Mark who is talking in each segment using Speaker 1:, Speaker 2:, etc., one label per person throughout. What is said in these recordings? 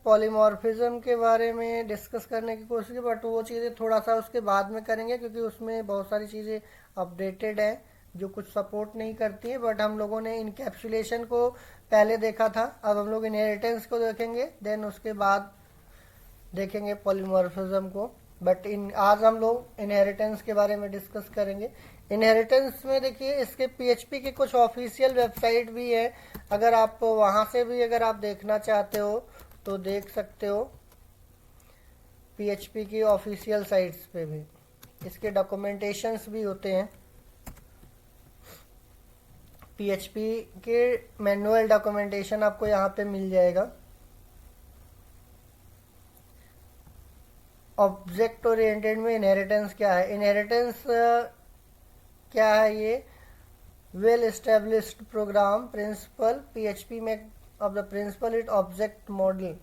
Speaker 1: Polymorphism के बारे में डिस्कस करने की कोशिश की, बट वो चीज़ें थोड़ा सा उसके बाद में करेंगे क्योंकि उसमें बहुत सारी चीज़ें अपडेटेड है जो कुछ सपोर्ट नहीं करती है। बट हम लोगों ने इनकैप्सुलेशन को पहले देखा था, अब हम लोग इनहेरिटेंस को देखेंगे, देन उसके बाद देखेंगे पॉलीमॉर्फिज्म को। बट आज हम लोग इनहेरिटेंस के बारे में डिस्कस करेंगे। इनहेरिटेंस में देखिए इसके पीएचपी के कुछ ऑफिशियल वेबसाइट भी है, अगर आप वहाँ से भी अगर आप देखना चाहते हो तो देख सकते हो। पीएचपी की ऑफिशियल साइट्स पे भी इसके डॉक्यूमेंटेशंस भी होते हैं। पीएचपी के मैनुअल डॉक्यूमेंटेशन आपको यहाँ पे मिल जाएगा। ऑब्जेक्ट ओरिएंटेड में इनहेरिटेंस क्या है? इनहेरिटेंस क्या है? ये well established program principle PHP में of the principle it object model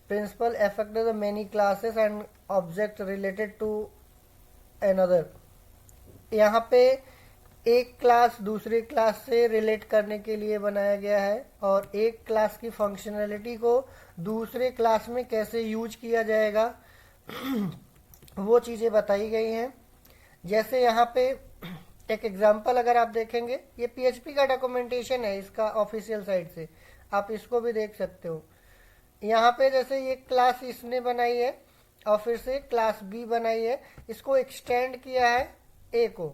Speaker 1: principle affect the many classes and object related to another. यहाँ पे एक क्लास दूसरी क्लास से रिलेट करने के लिए बनाया गया है और एक क्लास की फंक्शनैलिटी को दूसरे क्लास में कैसे यूज किया जाएगा वो चीज़ें बताई गई हैं। जैसे यहाँ पे एक एग्जांपल अगर आप देखेंगे, ये पीएचपी का डॉक्यूमेंटेशन है इसका ऑफिशियल साइट से, आप इसको भी देख सकते हो। यहाँ पे जैसे ये क्लास इसने बनाई है और फिर से क्लास बी बनाई है, इसको एक्सटेंड किया है ए को।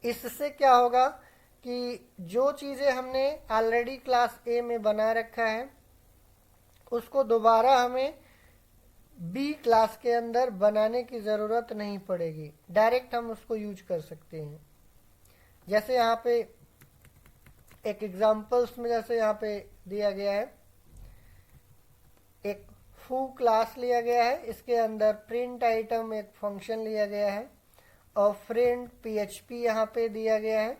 Speaker 1: इससे क्या होगा कि जो चीज़ें हमने ऑलरेडी क्लास ए में बना रखा है उसको दोबारा हमें बी क्लास के अंदर बनाने की ज़रूरत नहीं पड़ेगी, डायरेक्ट हम उसको यूज कर सकते हैं। जैसे यहाँ पे एक एग्जांपल्स में जैसे यहाँ पे दिया गया है, एक फू क्लास लिया गया है, इसके अंदर प्रिंट आइटम एक फंक्शन लिया गया है और प्रिंट पीएचपी यहाँ पे दिया गया है।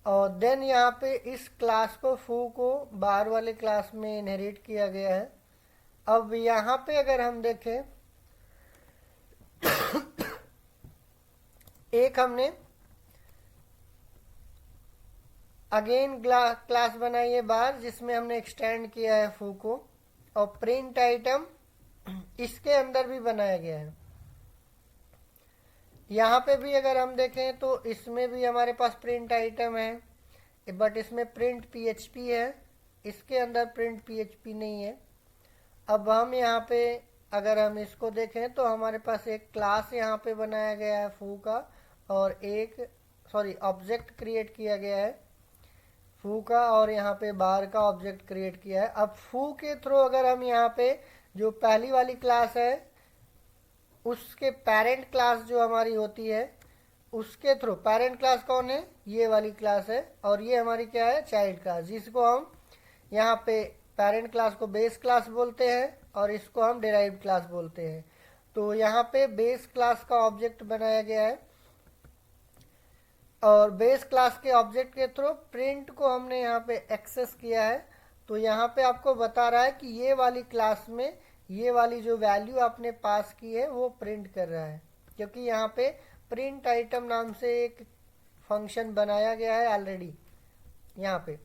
Speaker 1: और देन यहाँ पे इस क्लास को फू को बाहर वाले क्लास में इनहेरिट किया गया है। अब यहाँ पे अगर हम देखें एक हमने अगेन क्लास बनाई है बाहर जिसमें हमने एक्सटेंड किया है फू को, और प्रिंट आइटम इसके अंदर भी बनाया गया है। यहाँ पे भी अगर हम देखें तो इसमें भी हमारे पास प्रिंट आइटम है, बट इसमें प्रिंट पीएचपी है, इसके अंदर प्रिंट पीएचपी नहीं है। अब हम यहाँ पे अगर हम इसको देखें तो हमारे पास एक क्लास यहाँ पे बनाया गया है फू का, और एक ऑब्जेक्ट क्रिएट किया गया है फू का, और यहाँ पे बार का ऑब्जेक्ट क्रिएट किया है। अब फू के थ्रू अगर हम यहाँ पे जो पहली वाली क्लास है उसके पेरेंट क्लास जो हमारी होती है उसके थ्रू, पेरेंट क्लास कौन है? ये वाली क्लास है, और ये हमारी क्या है? चाइल्ड क्लास, जिसको हम यहाँ पे पेरेंट क्लास को बेस क्लास बोलते हैं और इसको हम डिराइव्ड क्लास बोलते हैं। तो यहाँ पे बेस क्लास का ऑब्जेक्ट बनाया गया है और बेस क्लास के ऑब्जेक्ट के थ्रू प्रिंट को हमने यहाँ पे एक्सेस किया है। तो यहाँ पे आपको बता रहा है कि ये वाली क्लास में ये वाली जो वैल्यू आपने पास की है वो प्रिंट कर रहा है, क्योंकि यहाँ पे प्रिंट आइटम नाम से एक फंक्शन बनाया गया है ऑलरेडी यहाँ पे,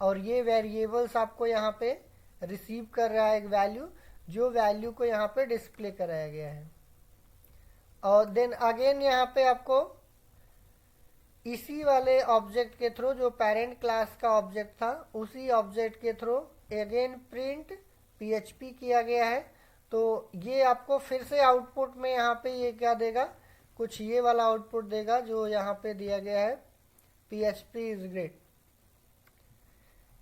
Speaker 1: और ये वेरिएबल्स आपको यहाँ पे रिसीव कर रहा है एक वैल्यू, जो वैल्यू को यहाँ पे डिस्प्ले कराया गया है। और देन अगेन यहाँ पे आपको इसी वाले ऑब्जेक्ट के थ्रू, जो पेरेंट क्लास का ऑब्जेक्ट था उसी ऑब्जेक्ट के थ्रू अगेन प्रिंट पीएचपी किया गया है। तो ये आपको फिर से आउटपुट में यहाँ पे ये क्या देगा? कुछ ये वाला आउटपुट देगा जो यहाँ पे दिया गया है, पीएचपी इज ग्रेट।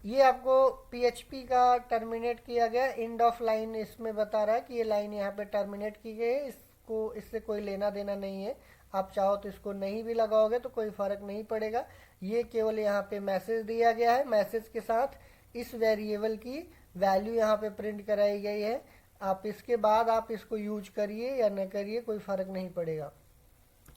Speaker 1: ये आपको पीएचपी का टर्मिनेट किया गया, एंड ऑफ लाइन इसमें बता रहा है कि ये लाइन यहाँ पे टर्मिनेट की गई है, इसको इससे कोई लेना देना नहीं है। आप चाहो तो इसको नहीं भी लगाओगे तो कोई फर्क नहीं पड़ेगा। ये केवल यहाँ पे मैसेज दिया गया है, मैसेज के साथ इस वेरिएबल की वैल्यू यहाँ पे प्रिंट कराई गई है। आप इसके बाद आप इसको यूज करिए या न करिए, कोई फर्क नहीं पड़ेगा।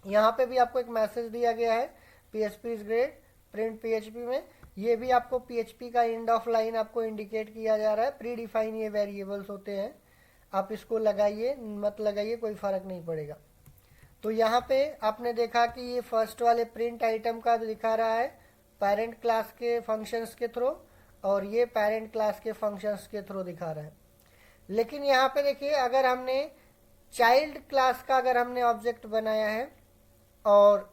Speaker 1: यहाँ पे भी आपको एक मैसेज दिया गया है, PHP is great print PHP में। ये भी आपको पीएचपी का एंड ऑफ लाइन आपको इंडिकेट किया जा रहा है। प्री डिफाइन ये वेरिएबल्स होते हैं, आप इसको लगाइए मत लगाइए कोई फर्क नहीं पड़ेगा। तो यहाँ पे आपने देखा कि ये फर्स्ट वाले प्रिंट आइटम का दिखा रहा है पेरेंट क्लास के फंक्शंस के थ्रू, और ये पेरेंट क्लास के फंक्शंस के थ्रू दिखा रहा है। लेकिन यहाँ पे देखिए, अगर हमने चाइल्ड क्लास का अगर हमने ऑब्जेक्ट बनाया है और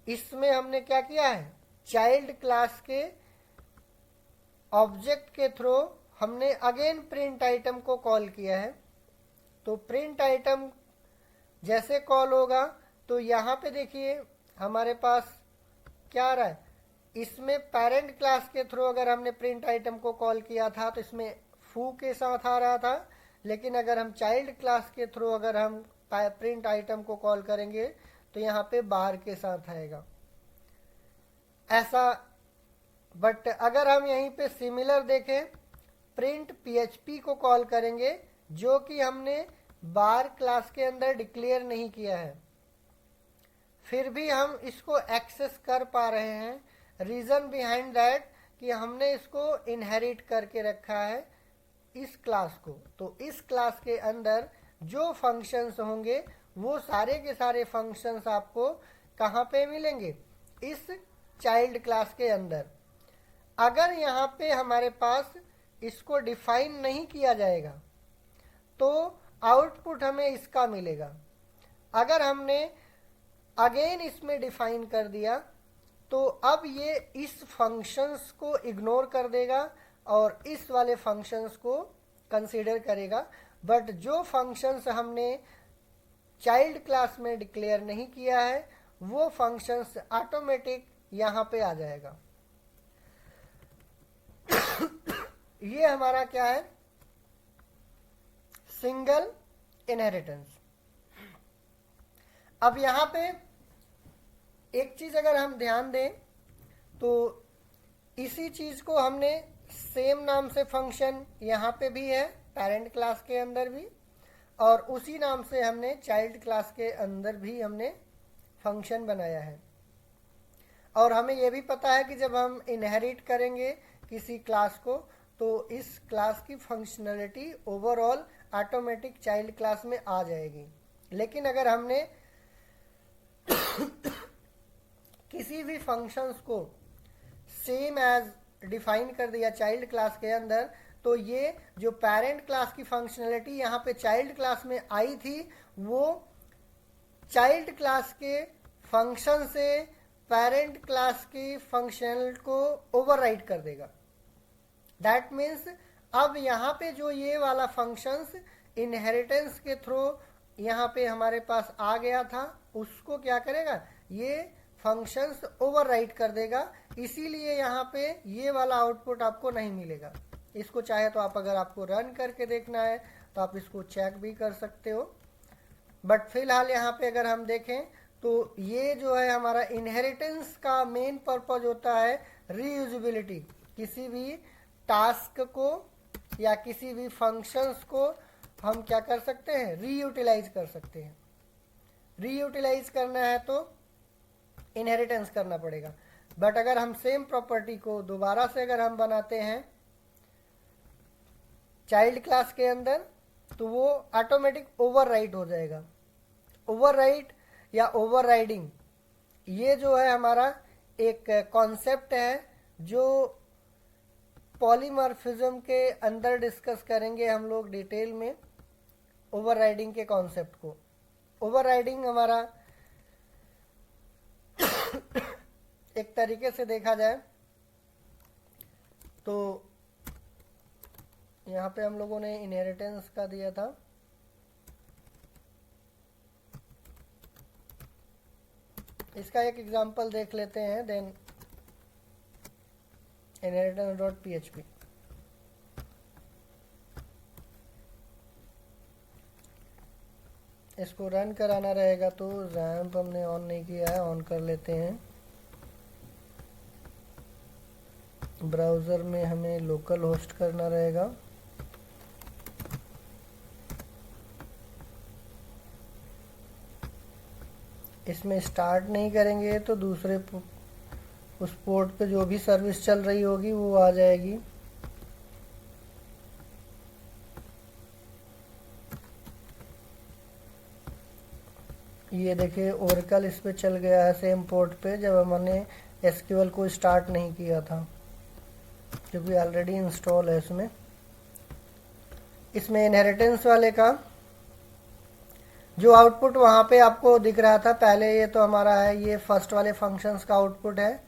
Speaker 1: इसमें हमने क्या किया है, चाइल्ड क्लास के ऑब्जेक्ट के थ्रू हमने अगेन प्रिंट आइटम को कॉल किया है, तो प्रिंट आइटम जैसे कॉल होगा तो यहाँ पे देखिए हमारे पास क्या आ रहा है, इसमें पेरेंट क्लास के थ्रू अगर हमने प्रिंट आइटम को कॉल किया था तो इसमें फू के साथ आ रहा था, लेकिन अगर हम चाइल्ड क्लास के थ्रू अगर हम प्रिंट आइटम को कॉल करेंगे तो यहाँ पे बार के साथ आएगा ऐसा। बट अगर हम यहीं पे सिमिलर देखें, प्रिंट PHP को कॉल करेंगे जो कि हमने बार क्लास के अंदर डिक्लेयर नहीं किया है, फिर भी हम इसको एक्सेस कर पा रहे हैं। रीजन बिहाइंड दैट कि हमने इसको इनहेरिट करके रखा है इस क्लास को। तो इस क्लास के अंदर जो फंक्शंस होंगे वो सारे के सारे फंक्शंस आपको कहाँ पे मिलेंगे, इस चाइल्ड क्लास के अंदर। अगर यहाँ पे हमारे पास इसको डिफाइन नहीं किया जाएगा तो आउटपुट हमें इसका मिलेगा। अगर हमने अगेन इसमें डिफाइन कर दिया तो अब ये इस फंक्शंस को इग्नोर कर देगा और इस वाले फंक्शंस को कंसीडर करेगा। बट जो फंक्शंस हमने चाइल्ड क्लास में डिक्लेयर नहीं किया है वो फंक्शंस ऑटोमेटिक यहाँ पे आ जाएगा। ये हमारा क्या है, सिंगल इनहेरिटेंस। अब यहाँ पे एक चीज अगर हम ध्यान दें तो इसी चीज को हमने सेम नाम से फंक्शन यहाँ पे भी है पेरेंट क्लास के अंदर भी, और उसी नाम से हमने चाइल्ड क्लास के अंदर भी हमने फंक्शन बनाया है। और हमें यह भी पता है कि जब हम इनहेरिट करेंगे किसी क्लास को तो इस क्लास की functionality overall automatic child class में आ जाएगी। लेकिन अगर हमने किसी भी फंक्शंस को सेम एज डिफाइन कर दिया चाइल्ड क्लास के अंदर, तो ये जो पेरेंट क्लास की फंक्शनलिटी यहाँ पे चाइल्ड क्लास में आई थी वो चाइल्ड क्लास के फंक्शन से पेरेंट क्लास की फंक्शन को ओवरराइड कर देगा। दैट मीन्स अब यहाँ पे जो ये वाला फंक्शंस इनहेरिटेंस के थ्रू यहाँ पे हमारे पास आ गया था उसको क्या करेगा, ये फंक्शंस ओवरराइड कर देगा। इसीलिए यहाँ पे ये वाला आउटपुट आपको नहीं मिलेगा। इसको चाहे तो आप अगर आपको रन करके देखना है तो आप इसको चेक भी कर सकते हो। बट फिलहाल यहाँ पे अगर हम देखें तो ये जो है हमारा इनहेरिटेंस का मेन पर्पज होता है रीयूजेबिलिटी। किसी भी टास्क को या किसी भी फंक्शंस को हम क्या कर सकते हैं, रीयूटिलाइज कर सकते हैं। रीयूटिलाइज करना है तो इनहेरिटेंस करना पड़ेगा। बट अगर हम सेम प्रॉपर्टी को दोबारा से अगर हम बनाते हैं चाइल्ड क्लास के अंदर तो वो ऑटोमेटिक ओवरराइट हो जाएगा। ओवरराइट या ओवरराइडिंग ये जो है हमारा एक कॉन्सेप्ट है जो पॉलीमॉर्फिज्म के अंदर डिस्कस करेंगे हम लोग डिटेल में ओवरराइडिंग के कॉन्सेप्ट को। ओवरराइडिंग हमारा एक तरीके से देखा जाए तो यहाँ पे हम लोगों ने इनहेरिटेंस का दिया था, इसका एक एग्जांपल देख लेते हैं। देन inheritance.php इसको रन कराना रहेगा तो रैम्प हमने ऑन नहीं किया है, ऑन कर लेते हैं। ब्राउज़र में हमें लोकल होस्ट करना रहेगा। इसमें स्टार्ट नहीं करेंगे तो दूसरे उस पोर्ट पे जो भी सर्विस चल रही होगी वो आ जाएगी। ये देखिए ओरेकल इस पे चल गया है सेम पोर्ट पे जब हमने एसक्यूएल को स्टार्ट नहीं किया था। क्योंकि ऑलरेडी इंस्टॉल है इसमें। इसमें इनहेरिटेंस वाले का जो आउटपुट वहाँ पे आपको दिख रहा था पहले, ये तो हमारा है, ये फर्स्ट वाले फंक्शंस का आउटपुट है,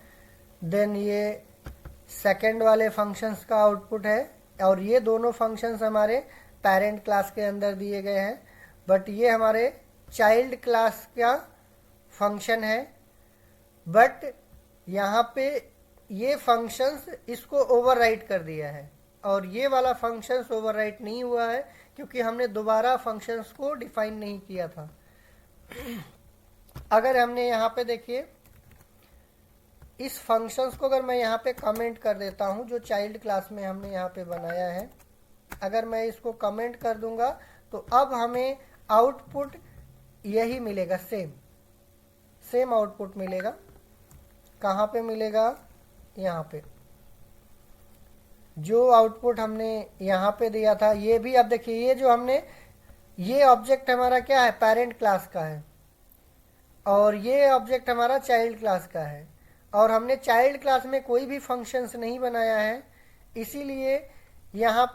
Speaker 1: देन ये सेकंड वाले फंक्शंस का आउटपुट है, और ये दोनों फंक्शंस हमारे पेरेंट क्लास के अंदर दिए गए हैं, बट ये हमारे चाइल्ड क्लास का फंक्शन है। बट यहाँ पे ये फंक्शंस इसको ओवरराइट कर दिया है, और ये वाला फंक्शंस ओवरराइट नहीं हुआ है क्योंकि हमने दोबारा फंक्शंस को डिफाइन नहीं किया था। अगर हमने यहाँ पे देखिए इस फंक्शंस को अगर मैं यहाँ पे कमेंट कर देता हूँ जो चाइल्ड क्लास में हमने यहाँ पे बनाया है, अगर मैं इसको कमेंट कर दूंगा तो अब हमें आउटपुट यही मिलेगा, सेम आउटपुट मिलेगा। कहाँ पे मिलेगा? यहाँ पे जो आउटपुट हमने यहाँ पे दिया था ये भी, अब देखिए ये जो हमने, ये ऑब्जेक्ट हमारा क्या है? पेरेंट क्लास का है, और ये ऑब्जेक्ट हमारा चाइल्ड क्लास का है, और हमने चाइल्ड क्लास में कोई भी फंक्शंस नहीं बनाया है, इसीलिए यहाँ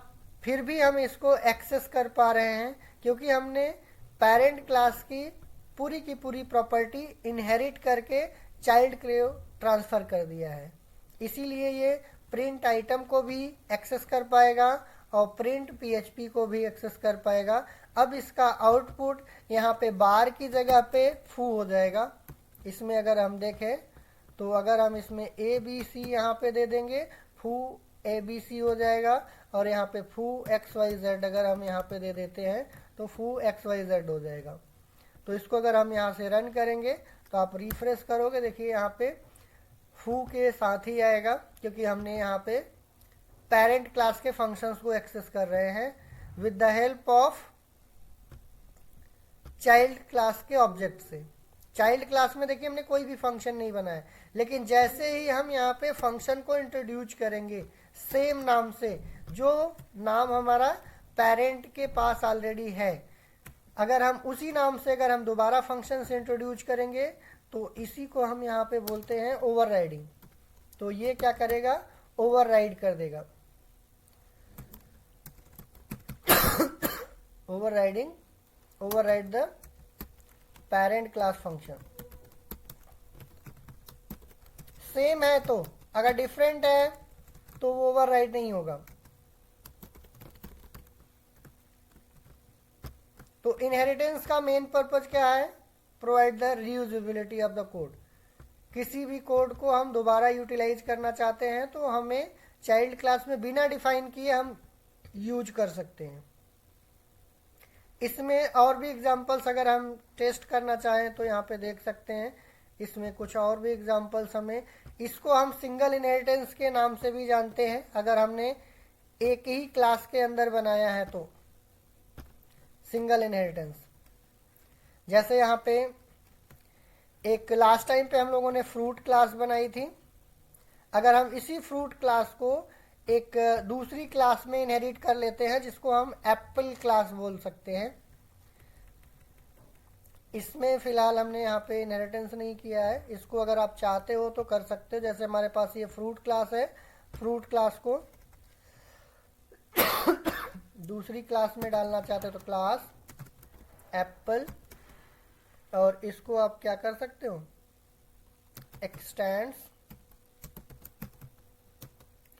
Speaker 1: फिर भी हम इसको एक्सेस कर पा रहे हैं क्योंकि हमने पेरेंट क्लास की पूरी प्रॉपर्टी इनहेरिट करके चाइल्ड को ट्रांसफ़र कर दिया है। इसीलिए ये प्रिंट आइटम को भी एक्सेस कर पाएगा और प्रिंट पीएचपी को भी एक्सेस कर पाएगा। अब इसका आउटपुट यहाँ पे बार की जगह पे फू हो जाएगा। इसमें अगर हम देखें तो अगर हम इसमें ए बी सी यहाँ पे दे देंगे, फू ए बी सी हो जाएगा, और यहाँ पे फू एक्स वाई जेड अगर हम यहाँ पे दे देते हैं तो फू एक्स वाई जेड हो जाएगा। तो इसको अगर हम यहाँ से रन करेंगे तो आप रिफ्रेश करोगे, देखिए यहाँ पे फू के साथ ही आएगा क्योंकि हमने यहाँ पे पेरेंट क्लास के फंक्शंस को एक्सेस कर रहे हैं with the help of child class के ऑब्जेक्ट से। चाइल्ड क्लास में देखिए हमने कोई भी फंक्शन नहीं बनाया, लेकिन जैसे ही हम यहाँ पे फंक्शन को इंट्रोड्यूस करेंगे सेम नाम से, जो नाम हमारा पेरेंट के पास ऑलरेडी है, अगर हम उसी नाम से अगर हम दोबारा फंक्शन से इंट्रोड्यूस करेंगे तो इसी को हम यहाँ पे बोलते हैं ओवरराइडिंग। तो ये क्या करेगा? ओवरराइड कर देगा। Override the parent class function. Same है तो, अगर डिफरेंट है तो वो ओवरराइड नहीं होगा। तो इनहेरिटेंस का मेन पर्पज क्या है? Provide the reusability of the code. किसी भी कोड को हम दोबारा यूटिलाइज करना चाहते हैं तो हमें चाइल्ड क्लास में बिना डिफाइन किए हम यूज कर सकते हैं। इसमें और भी एग्जांपल्स अगर हम टेस्ट करना चाहें तो यहाँ पे देख सकते हैं, इसमें कुछ और भी एग्जांपल्स हमें, इसको हम सिंगल इनहेरिटेंस के नाम से भी जानते हैं अगर हमने एक ही क्लास के अंदर बनाया है तो, सिंगल इनहेरिटेंस। जैसे यहाँ पे एक लास्ट टाइम पे हम लोगों ने फ्रूट क्लास बनाई थी, अगर हम इसी फ्रूट क्लास को एक दूसरी क्लास में इनहेरिट कर लेते हैं जिसको हम एप्पल क्लास बोल सकते हैं, इसमें फिलहाल हमने यहाँ पे इनहेरिटेंस नहीं किया है, इसको अगर आप चाहते हो तो कर सकते हो। जैसे हमारे पास ये फ्रूट क्लास है, फ्रूट क्लास को दूसरी क्लास में डालना चाहते हो तो क्लास एप्पल, और इसको आप क्या कर सकते हो? एक्सटेंड्स,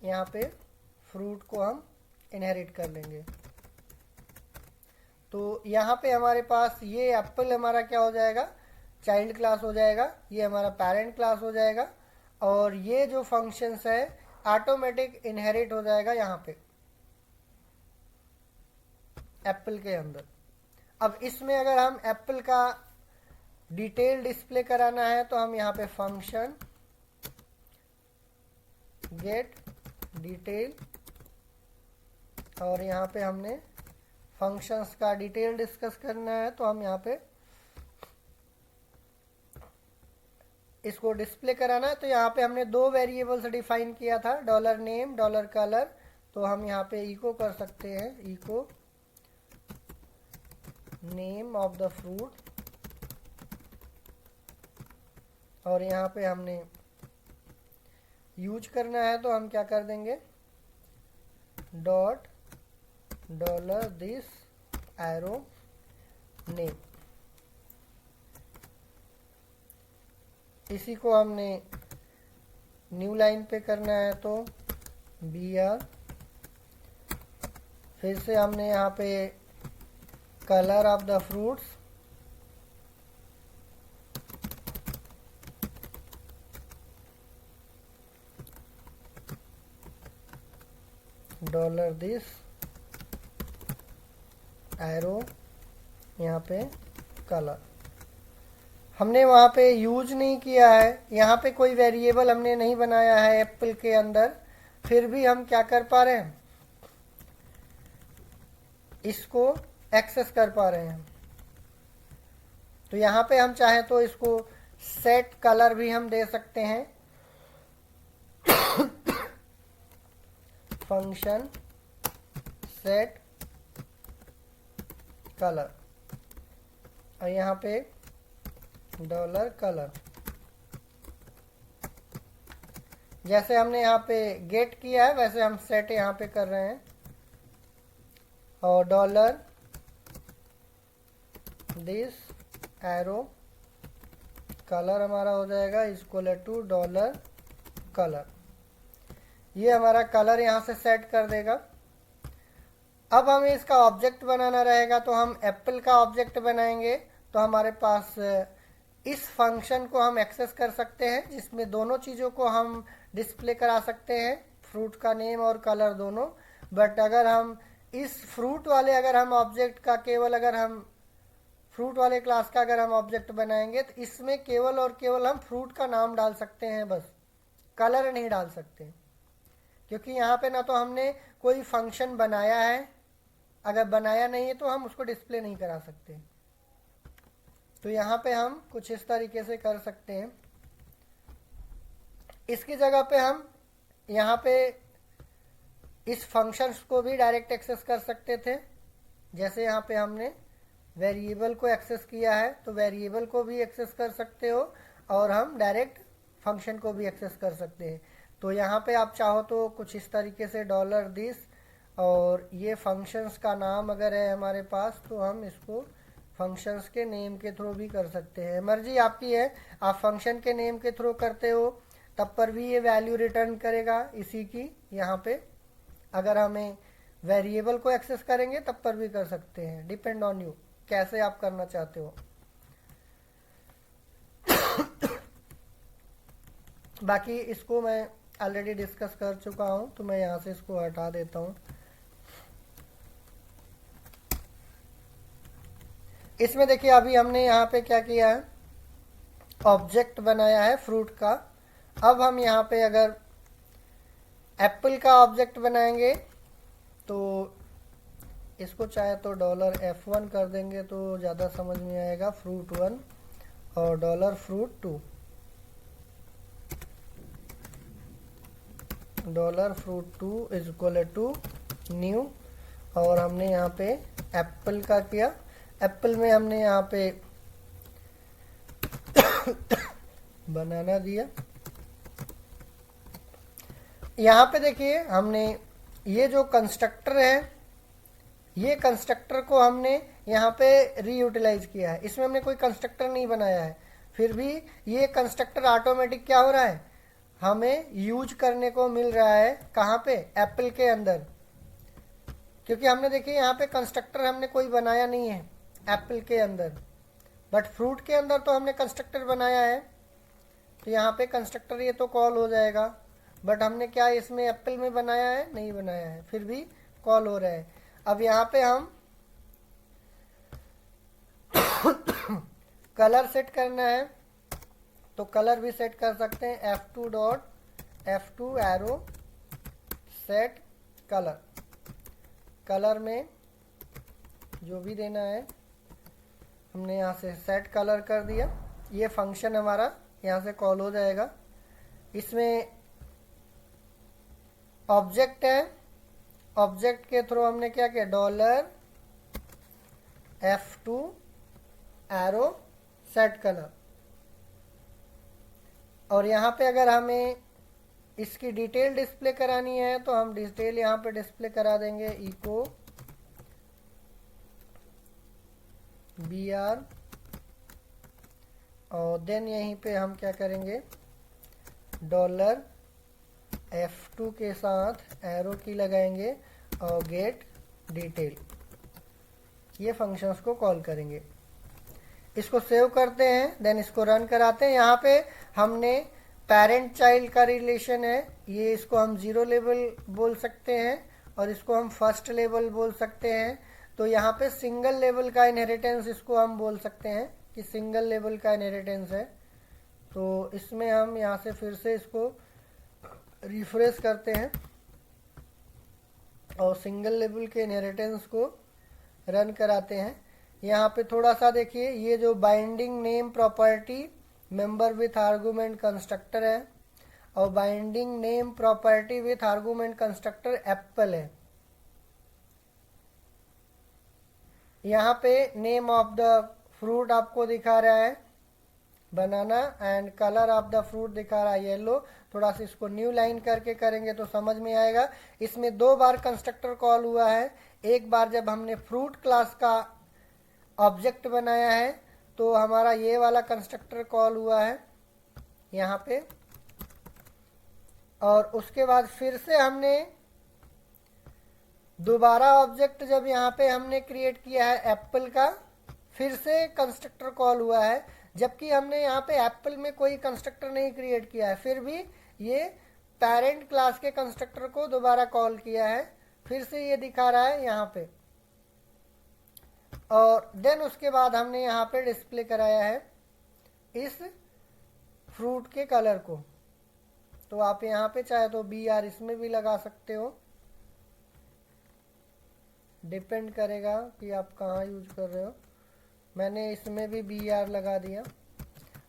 Speaker 1: यहाँ पे फ्रूट को हम इनहेरिट कर लेंगे। तो यहाँ पे हमारे पास ये एप्पल हमारा क्या हो जाएगा? चाइल्ड क्लास हो जाएगा, ये हमारा पेरेंट क्लास हो जाएगा, और ये जो फंक्शंस है ऑटोमेटिक इनहेरिट हो जाएगा यहाँ पे एप्पल के अंदर। अब इसमें अगर हम एप्पल का डिटेल डिस्प्ले कराना है तो हम यहाँ पे फंक्शन गेट डिटेल, और यहाँ पे हमने फंक्शंस का डिटेल डिस्कस करना है तो हम यहाँ पे इसको डिस्प्ले कराना है। तो यहाँ पे हमने दो वेरिएबल्स डिफाइन किया था, $name $color, तो हम यहाँ पे इको कर सकते हैं, echo name of the fruit, और यहाँ पे हमने यूज करना है तो हम क्या कर देंगे? Dot dollar this arrow name. इसी को हमने न्यू लाइन पे करना है तो br, फिर से हमने यहाँ पे colour of the fruits dollar this arrow, यहाँ पे कलर। हमने वहाँ पे यूज नहीं किया है, यहाँ पे कोई वेरिएबल हमने नहीं बनाया है एप्पल के अंदर, फिर भी हम क्या कर पा रहे हैं, इसको एक्सेस कर पा रहे हैं। तो यहाँ पे हम चाहे तो इसको सेट कलर भी हम दे सकते हैं, फंक्शन सेट कलर, और यहाँ पे डॉलर कलर। जैसे हमने यहाँ पे गेट किया है वैसे हम सेट यहाँ पे कर रहे हैं, और डॉलर दिस एरो कलर हमारा हो जाएगा इक्वल टू डॉलर कलर। ये हमारा कलर यहाँ से सेट कर देगा। अब हमें इसका ऑब्जेक्ट बनाना रहेगा, तो हम एप्पल का ऑब्जेक्ट बनाएंगे। तो हमारे पास इस फंक्शन को हम एक्सेस कर सकते हैं जिसमें दोनों चीज़ों को हम डिस्प्ले करा सकते हैं, फ्रूट का नेम और कलर दोनों। बट अगर हम इस फ्रूट वाले अगर हम ऑब्जेक्ट का केवल अगर हम फ्रूट वाले क्लास का अगर हम ऑब्जेक्ट बनाएंगे तो इसमें केवल और केवल हम फ्रूट का नाम डाल सकते हैं, बस कलर नहीं डाल सकते, क्योंकि यहाँ पे ना तो हमने कोई फंक्शन बनाया है, अगर बनाया नहीं है तो हम उसको डिस्प्ले नहीं करा सकते। तो यहाँ पे हम कुछ इस तरीके से कर सकते हैं। इसकी जगह पे हम यहाँ पे इस फंक्शंस को भी डायरेक्ट एक्सेस कर सकते थे। जैसे यहाँ पे हमने वेरिएबल को एक्सेस किया है तो वेरिएबल को भी एक्सेस कर सकते हो, और हम डायरेक्ट फंक्शन को भी एक्सेस कर सकते हैं। तो यहाँ पे आप चाहो तो कुछ इस तरीके से डॉलर दिस, और ये फंक्शंस का नाम अगर है हमारे पास तो हम इसको फंक्शंस के नेम के थ्रू भी कर सकते हैं। मर्जी आपकी है, आप फंक्शन के नेम के थ्रू करते हो तब पर भी ये वैल्यू रिटर्न करेगा इसी की। यहाँ पे अगर हमें वेरिएबल को एक्सेस करेंगे तब पर भी कर सकते हैं, डिपेंड ऑन यू कैसे आप करना चाहते हो। बाकी इसको मैं ऑलरेडी डिस्कस कर चुका हूं, तो मैं यहाँ से इसको हटा देता हूं। इसमें देखिए अभी हमने यहाँ पे क्या किया है, ऑब्जेक्ट बनाया है फ्रूट का। अब हम यहाँ पे अगर एप्पल का ऑब्जेक्ट बनाएंगे तो इसको चाहे तो डॉलर F1 कर देंगे तो ज़्यादा समझ में आएगा, फ्रूट 1 और dollar fruit 2, dollar fruit 2 is equal to new. और हमने यहाँ पे एप्पल का किया, एप्पल में हमने यहाँ पे बनाना दिया। यहाँ पे देखिए हमने ये जो कंस्ट्रक्टर है, ये कंस्ट्रक्टर को हमने यहाँ पे रीयूटिलाइज किया है, इसमें हमने कोई कंस्ट्रक्टर नहीं बनाया है, फिर भी ये कंस्ट्रक्टर ऑटोमेटिक क्या हो रहा है, हमें यूज करने को मिल रहा है। कहाँ पे, एप्पल के अंदर, क्योंकि हमने देखिए यहाँ पे कंस्ट्रक्टर हमने कोई बनाया नहीं है एप्पल के अंदर, बट फ्रूट के अंदर तो हमने कंस्ट्रक्टर बनाया है। तो यहाँ पे कंस्ट्रक्टर ये तो कॉल हो जाएगा, बट हमने क्या इसमें एप्पल में बनाया है, नहीं बनाया है, फिर भी कॉल हो रहा है। अब यहाँ पे हम कलर सेट करना है तो कलर भी सेट कर सकते हैं, F2 dot F2 arrow set colour. Colour में जो भी देना है हमने यहाँ से सेट कलर कर दिया, ये फंक्शन हमारा यहाँ से कॉल हो जाएगा। इसमें ऑब्जेक्ट है, ऑब्जेक्ट के थ्रू हमने क्या किया, dollar F2 arrow set colour. और यहाँ पे अगर हमें इसकी डिटेल डिस्प्ले करानी है तो हम डिटेल यहाँ पे डिस्प्ले करा देंगे इको br, और देन यहीं पे हम क्या करेंगे $F2 के साथ एरो की लगाएंगे और गेट डिटेल, ये फंक्शंस को कॉल करेंगे। इसको सेव करते हैं, देन इसको रन कराते हैं। यहाँ पे हमने पेरेंट चाइल्ड का रिलेशन है, ये इसको हम 0 लेवल बोल सकते हैं और इसको हम फर्स्ट लेवल बोल सकते हैं। तो यहाँ पे सिंगल लेवल का इनहेरिटेंस इसको हम बोल सकते हैं कि सिंगल लेवल का इनहेरिटेंस है। तो इसमें हम यहाँ से फिर से इसको रिफ्रेश करते हैं और सिंगल लेवल के इनहेरिटेंस को रन कराते हैं। यहाँ पे थोड़ा सा देखिए, ये जो binding name property member with argument constructor है और binding name property with argument constructor Apple है। यहाँ पे नेम ऑफ द फ्रूट आपको दिखा रहा है banana and colour of the fruit दिखा रहा है येलो। थोड़ा सा इसको न्यू लाइन करके करेंगे तो समझ में आएगा। इसमें 2 बार कंस्ट्रक्टर कॉल हुआ है, एक बार जब हमने फ्रूट क्लास का ऑब्जेक्ट बनाया है तो हमारा ये वाला कंस्ट्रक्टर कॉल हुआ है यहाँ पे, और उसके बाद फिर से हमने दोबारा ऑब्जेक्ट जब यहाँ पे हमने क्रिएट किया है एप्पल का, फिर से कंस्ट्रक्टर कॉल हुआ है, जबकि हमने यहाँ पे एप्पल में कोई कंस्ट्रक्टर नहीं क्रिएट किया है, फिर भी ये पेरेंट क्लास के कंस्ट्रक्टर को दोबारा कॉल किया है। फिर से ये दिखा रहा है यहाँ पे, और देन उसके बाद हमने यहाँ पे डिस्प्ले कराया है इस फ्रूट के कलर को। तो आप यहाँ पे चाहे तो BR इसमें भी लगा सकते हो, डिपेंड करेगा कि आप कहाँ यूज कर रहे हो। मैंने इसमें भी BR लगा दिया।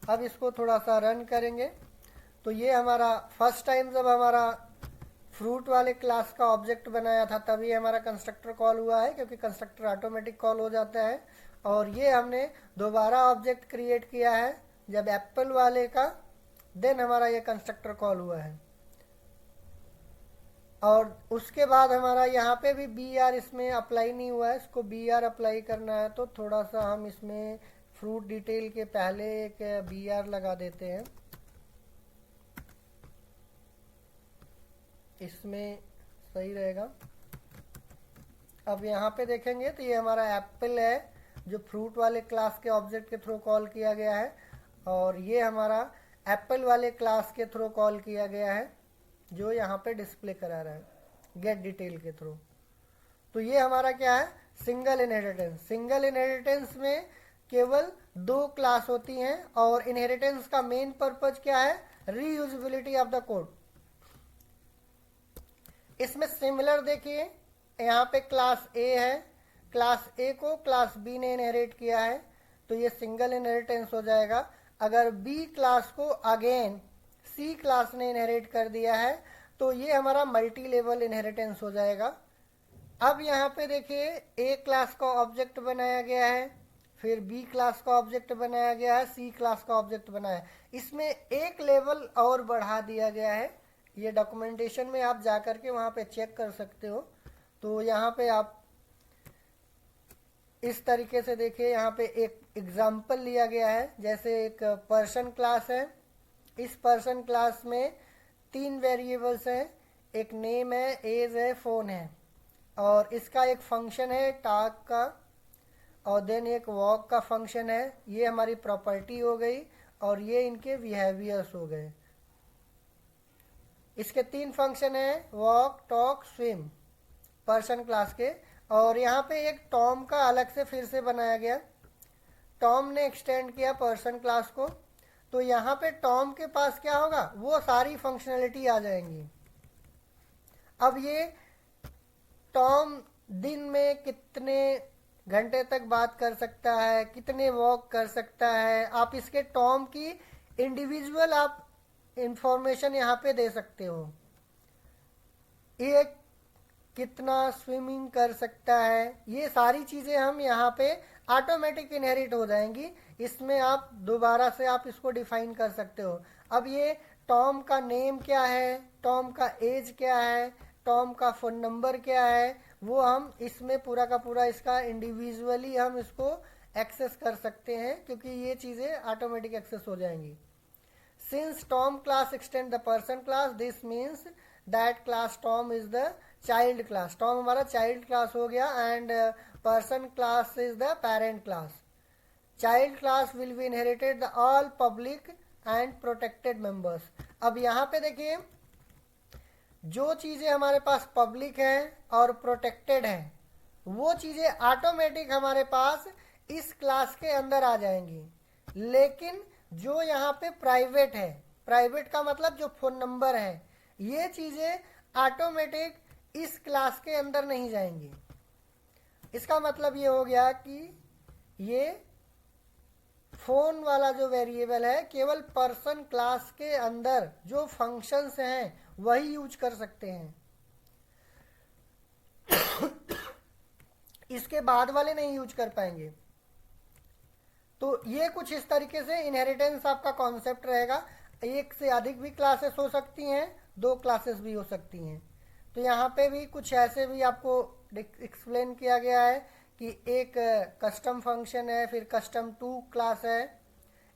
Speaker 1: अब इसको थोड़ा सा रन करेंगे तो ये हमारा फर्स्ट टाइम जब हमारा फ्रूट वाले क्लास का ऑब्जेक्ट बनाया था तभी हमारा कंस्ट्रक्टर कॉल हुआ है, क्योंकि कंस्ट्रक्टर ऑटोमेटिक कॉल हो जाता है। और ये हमने दोबारा ऑब्जेक्ट क्रिएट किया है जब एप्पल वाले का, देन हमारा ये कंस्ट्रक्टर कॉल हुआ है। और उसके बाद हमारा यहाँ पे भी BR इसमें अप्लाई नहीं हुआ है, इसको BR अप्लाई करना है। तो थोड़ा सा हम इसमें फ्रूट डिटेल के पहले एक BR लगा देते हैं, इसमें सही रहेगा। अब यहाँ पे देखेंगे तो ये हमारा एप्पल है जो फ्रूट वाले क्लास के ऑब्जेक्ट के थ्रू कॉल किया गया है, और ये हमारा एप्पल वाले क्लास के थ्रू कॉल किया गया है जो यहाँ पे डिस्प्ले करा रहा है गेट डिटेल के थ्रू। तो ये हमारा क्या है, सिंगल इनहेरिटेंस। सिंगल इनहेरिटेंस में केवल 2 क्लास होती हैं और इनहेरिटेंस का मेन पर्पज क्या है, रीयूजेबिलिटी ऑफ द कोड। इसमें सिमिलर देखिए, यहाँ पे क्लास A है, क्लास A को क्लास B ने इनहेरिट किया है तो ये सिंगल इनहेरिटेंस हो जाएगा। अगर B क्लास को अगेन C क्लास ने इनहेरिट कर दिया है तो ये हमारा मल्टी लेवल इनहेरिटेंस हो जाएगा। अब यहाँ पे देखिए A क्लास का ऑब्जेक्ट बनाया गया है, फिर B क्लास का ऑब्जेक्ट बनाया गया है, C क्लास का ऑब्जेक्ट बनाया है, इसमें एक लेवल और बढ़ा दिया गया है। ये डॉक्यूमेंटेशन में आप जा करके वहाँ पे चेक कर सकते हो। तो यहाँ पे आप इस तरीके से देखिए, यहाँ पे एक एग्जाम्पल लिया गया है। जैसे एक पर्सन क्लास है, इस पर्सन क्लास में 3 वेरिएबल्स हैं, एक नेम है, एज है, फ़ोन है, और इसका एक फंक्शन है टास्क का, और देन एक वॉक का फंक्शन है। ये हमारी प्रॉपर्टी हो गई और ये इनके बिहेवियर्स हो गए। इसके 3 फंक्शन है, walk, talk, swim, person class के। और यहाँ पे एक टॉम का अलग से फिर से बनाया गया, टॉम ने एक्सटेंड किया पर्सन क्लास को। तो यहाँ पे टॉम के पास क्या होगा, वो सारी फंक्शनलिटी आ जाएंगी। अब ये टॉम दिन में कितने घंटे तक बात कर सकता है, कितने वॉक कर सकता है, आप इसके टॉम की इंडिविजुअल आप इंफॉर्मेशन यहाँ पे दे सकते हो। ये कितना स्विमिंग कर सकता है, ये सारी चीज़ें हम यहाँ पे ऑटोमेटिक इनहेरिट हो जाएंगी। इसमें आप दोबारा से आप इसको डिफाइन कर सकते हो। अब ये टॉम का नेम क्या है, टॉम का एज क्या है, टॉम का फ़ोन नंबर क्या है, वो हम इसमें पूरा का पूरा इसका इंडिविजुअली हम इसको एक्सेस कर सकते हैं, क्योंकि ये चीज़ें ऑटोमेटिक एक्सेस हो जाएंगी. Since Tom class extend the person class, this means that class Tom is the child class. Tom हमारा child class हो गया and person class is the parent class. Child class will be inherited the all public and protected members. अब यहाँ पे देखिए, जो चीज़ें हमारे पास पब्लिक हैं और प्रोटेक्टेड हैं, वो चीज़ें ऑटोमेटिक हमारे पास इस क्लास के अंदर आ जाएंगी. लेकिन जो यहाँ पे प्राइवेट है, प्राइवेट का मतलब जो फ़ोन नंबर है, ये चीज़ें ऑटोमेटिक इस क्लास के अंदर नहीं जाएंगी. इसका मतलब ये हो गया कि ये फ़ोन वाला जो वेरिएबल है केवल पर्सन क्लास के अंदर जो फंक्शंस हैं वही यूज कर सकते हैं. इसके बाद वाले नहीं यूज कर पाएंगे. तो ये कुछ इस तरीके से इनहेरिटेंस आपका कॉन्सेप्ट रहेगा. एक से अधिक भी क्लासेस हो सकती हैं, 2 क्लासेस भी हो सकती हैं. तो यहाँ पे भी कुछ ऐसे भी आपको एक्सप्लेन किया गया है कि एक कस्टम फंक्शन है, फिर कस्टम 2 क्लास है,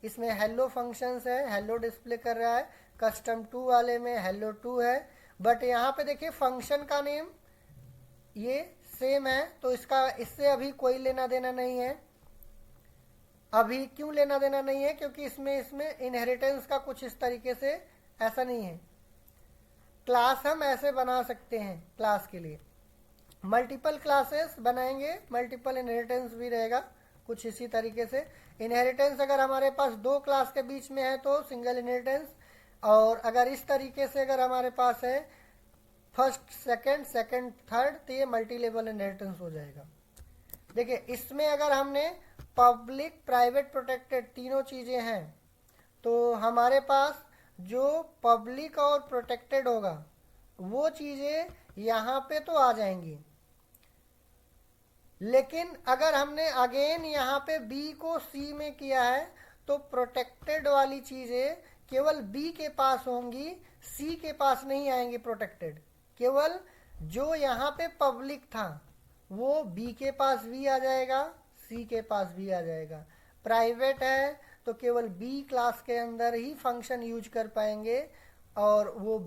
Speaker 1: इसमें हेलो फंक्शंस है, हेलो डिस्प्ले कर रहा है. कस्टम 2 वाले में हेलो 2 है. बट यहाँ पे देखिए फंक्शन का नेम ये सेम है, तो इससे अभी कोई लेना देना नहीं है. अभी क्यों लेना देना नहीं है? क्योंकि इसमें इनहेरिटेंस का कुछ इस तरीके से ऐसा नहीं है. क्लास हम ऐसे बना सकते हैं, क्लास के लिए मल्टीपल क्लासेस बनाएंगे, मल्टीपल इनहेरिटेंस भी रहेगा कुछ इसी तरीके से. इनहेरिटेंस अगर हमारे पास 2 क्लास के बीच में है तो सिंगल इनहेरिटेंस, और अगर इस तरीके से अगर हमारे पास है फर्स्ट सेकंड, सेकंड थर्ड, तो ये मल्टी लेवल इनहेरिटेंस हो जाएगा. देखिए इसमें अगर हमने पब्लिक, प्राइवेट, प्रोटेक्टेड तीनों चीज़ें हैं, तो हमारे पास जो पब्लिक और प्रोटेक्टेड होगा वो चीज़ें यहाँ पे तो आ जाएंगी. लेकिन अगर हमने अगेन यहाँ पे बी को सी में किया है तो प्रोटेक्टेड वाली चीज़ें केवल बी के पास होंगी, सी के पास नहीं आएंगी प्रोटेक्टेड. केवल जो यहाँ पे पब्लिक था वो बी के पास भी आ जाएगा, सी के पास भी आ जाएगा. प्राइवेट है तो केवल बी क्लास के अंदर ही फंक्शन यूज कर पाएंगे, और वो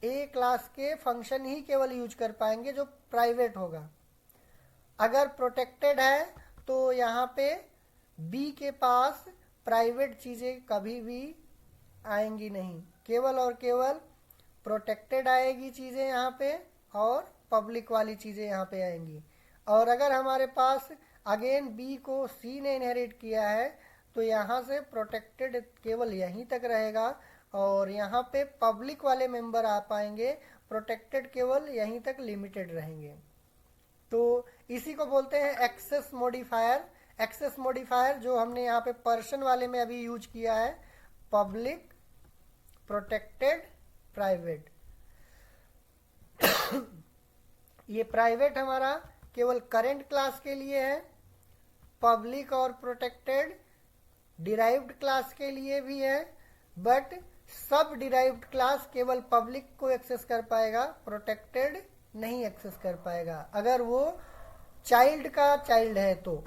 Speaker 1: ए क्लास के फंक्शन ही केवल यूज कर पाएंगे जो प्राइवेट होगा. अगर प्रोटेक्टेड है तो यहाँ पे बी के पास प्राइवेट चीज़ें कभी भी आएंगी नहीं, केवल और केवल प्रोटेक्टेड आएगी चीज़ें यहाँ पे, और पब्लिक वाली चीज़ें यहाँ पे आएंगी. और अगर हमारे पास अगेन बी को सी ने इनहेरिट किया है तो यहाँ से प्रोटेक्टेड केवल यहीं तक रहेगा, और यहाँ पे पब्लिक वाले मेंबर आ पाएंगे, प्रोटेक्टेड केवल यहीं तक लिमिटेड रहेंगे. तो इसी को बोलते हैं एक्सेस मॉडिफायर. एक्सेस मॉडिफायर जो हमने यहाँ पे पर्सन वाले में अभी यूज किया है, पब्लिक, प्रोटेक्टेड, प्राइवेट. ये प्राइवेट हमारा केवल करंट क्लास के लिए है, पब्लिक और प्रोटेक्टेड डिराइव्ड क्लास के लिए भी है, बट सब डिराइव्ड क्लास केवल पब्लिक को एक्सेस कर पाएगा, प्रोटेक्टेड नहीं एक्सेस कर पाएगा अगर वो चाइल्ड का चाइल्ड है. तो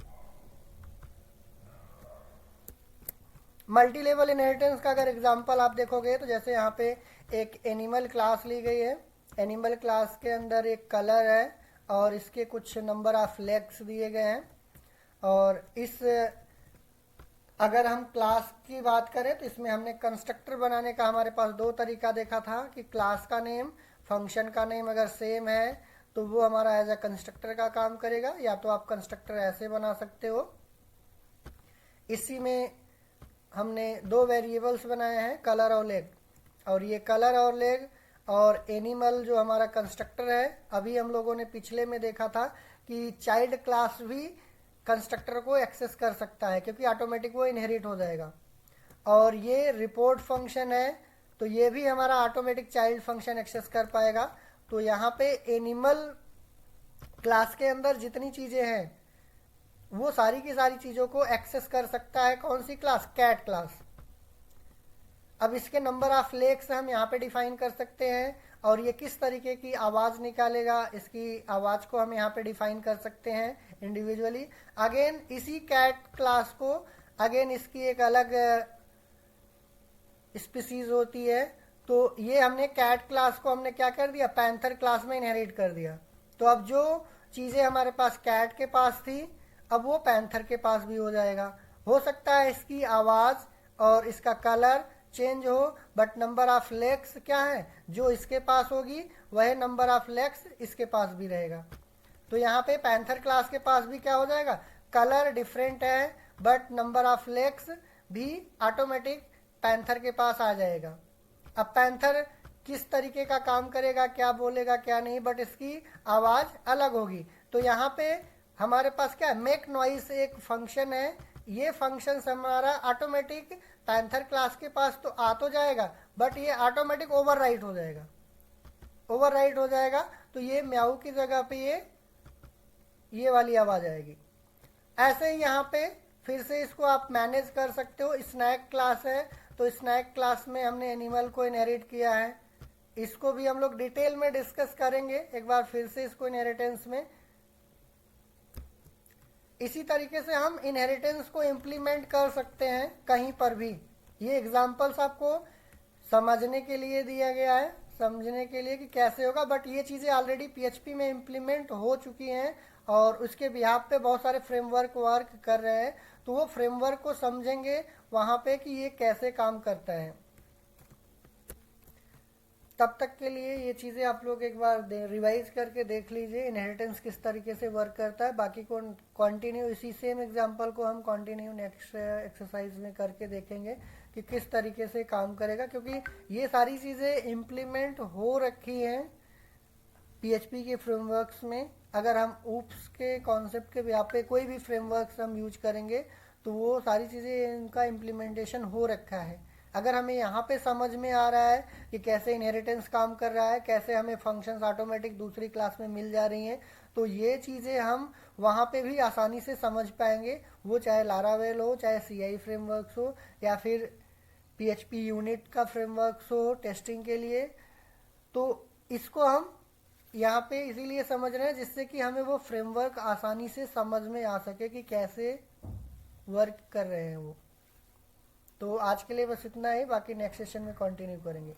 Speaker 1: मल्टी लेवल इनहेरिटेंस का अगर एग्जांपल आप देखोगे तो जैसे यहाँ पे एक एनिमल क्लास ली गई है. एनिमल क्लास के अंदर एक कलर है और इसके कुछ नंबर ऑफ लेग्स दिए गए हैं. और इस अगर हम क्लास की बात करें तो इसमें हमने कंस्ट्रक्टर बनाने का हमारे पास 2 तरीका देखा था कि क्लास का नेम, फंक्शन का नेम अगर सेम है तो वो हमारा एज अ कंस्ट्रक्टर का काम करेगा, या तो आप कंस्ट्रक्टर ऐसे बना सकते हो. इसी में हमने 2 वेरिएबल्स बनाए हैं, कलर और लेग. और ये कलर और लेग और एनिमल जो हमारा कंस्ट्रक्टर है, अभी हम लोगों ने पिछले में देखा था कि चाइल्ड क्लास भी कंस्ट्रक्टर को एक्सेस कर सकता है क्योंकि ऑटोमेटिक वो इनहेरिट हो जाएगा. और ये रिपोर्ट फंक्शन है तो ये भी हमारा ऑटोमेटिक चाइल्ड फंक्शन एक्सेस कर पाएगा. तो यहाँ पे एनिमल क्लास के अंदर जितनी चीज़ें हैं वो सारी की सारी चीज़ों को एक्सेस कर सकता है. कौन सी क्लास? Cat class. अब इसके नंबर ऑफ लेग्स हम यहाँ पे डिफाइन कर सकते हैं और ये किस तरीके की आवाज़ निकालेगा, इसकी आवाज़ को हम यहाँ पे डिफाइन कर सकते हैं इंडिविजुअली। अगेन इसी कैट क्लास को अगेन इसकी एक अलग स्पीसीज होती है, तो ये हमने कैट क्लास को हमने क्या कर दिया, पैंथर क्लास में इनहेरिट कर दिया। तो अब जो चीज़ें हमारे पास कैट के पास थी अब वो पैंथर के पास भी हो जाएगा। हो सकता है इसकी आवाज़ और इसका कलर चेंज हो, बट नंबर ऑफ लेग्स क्या है, जो इसके पास होगी वह नंबर ऑफ लेग्स इसके पास भी रहेगा। तो यहाँ पे पैंथर क्लास के पास भी क्या हो जाएगा, कलर डिफरेंट है बट नंबर ऑफ लेग्स भी ऑटोमेटिक पैंथर के पास आ जाएगा। अब पैंथर किस तरीके का काम करेगा, क्या बोलेगा क्या नहीं, बट इसकी आवाज़ अलग होगी। तो यहाँ पे हमारे पास क्या है, मेक नॉइस एक फंक्शन है। ये फंक्शन हमारा ऑटोमेटिक पैंथर क्लास के पास तो आ तो जाएगा बट ये ऑटोमेटिक ओवरराइट हो जाएगा, ओवरराइट हो जाएगा। तो ये म्याऊ की जगह पे ये वाली आवाज़ आएगी। ऐसे ही यहाँ पे फिर से इसको आप मैनेज कर सकते हो। स्नैक क्लास है तो स्नैक क्लास में हमने एनिमल को इनहेरिट किया है, इसको भी हम लोग डिटेल में डिस्कस करेंगे एक बार फिर से इसको इनहेरिटेंस में। इसी तरीके से हम इनहेरिटेंस को इम्प्लीमेंट कर सकते हैं कहीं पर भी। ये एग्जांपल्स आपको समझने के लिए दिया गया है, समझने के लिए कि कैसे होगा, बट ये चीज़ें ऑलरेडी पीएचपी में इम्प्लीमेंट हो चुकी हैं और उसके बिहाफ पे बहुत सारे फ्रेमवर्क वर्क कर रहे हैं। तो वो फ्रेमवर्क को समझेंगे वहाँ पे कि ये कैसे काम करता है। तब तक के लिए ये चीज़ें आप लोग एक बार रिवाइज करके देख लीजिए इनहेरिटेंस किस तरीके से वर्क करता है। बाकी को कंटिन्यू इसी सेम एग्जांपल को हम कंटिन्यू नेक्स्ट एक्सरसाइज में करके देखेंगे कि किस तरीके से काम करेगा, क्योंकि ये सारी चीज़ें इम्प्लीमेंट हो रखी हैं पीएचपी के फ्रेमवर्क्स में। अगर हम ऊप्स के कॉन्सेप्ट के यहाँ पे कोई भी फ्रेमवर्क्स हम यूज करेंगे तो वो सारी चीज़ें इनका इम्प्लीमेंटेशन हो रखा है। अगर हमें यहाँ पे समझ में आ रहा है कि कैसे इनहेरिटेंस काम कर रहा है, कैसे हमें फंक्शंस ऑटोमेटिक दूसरी क्लास में मिल जा रही हैं, तो ये चीज़ें हम वहाँ पे भी आसानी से समझ पाएंगे। वो चाहे लारावेल हो, चाहे सीआई फ्रेमवर्क्स हो, या फिर पीएचपी यूनिट का फ्रेमवर्क्स हो टेस्टिंग के लिए। तो इसको हम यहाँ पे इसीलिए समझ रहे हैं जिससे कि हमें वो फ्रेमवर्क आसानी से समझ में आ सके कि कैसे वर्क कर रहे हैं वो। तो आज के लिए बस इतना ही, बाकी नेक्स्ट सेशन में कंटिन्यू करेंगे।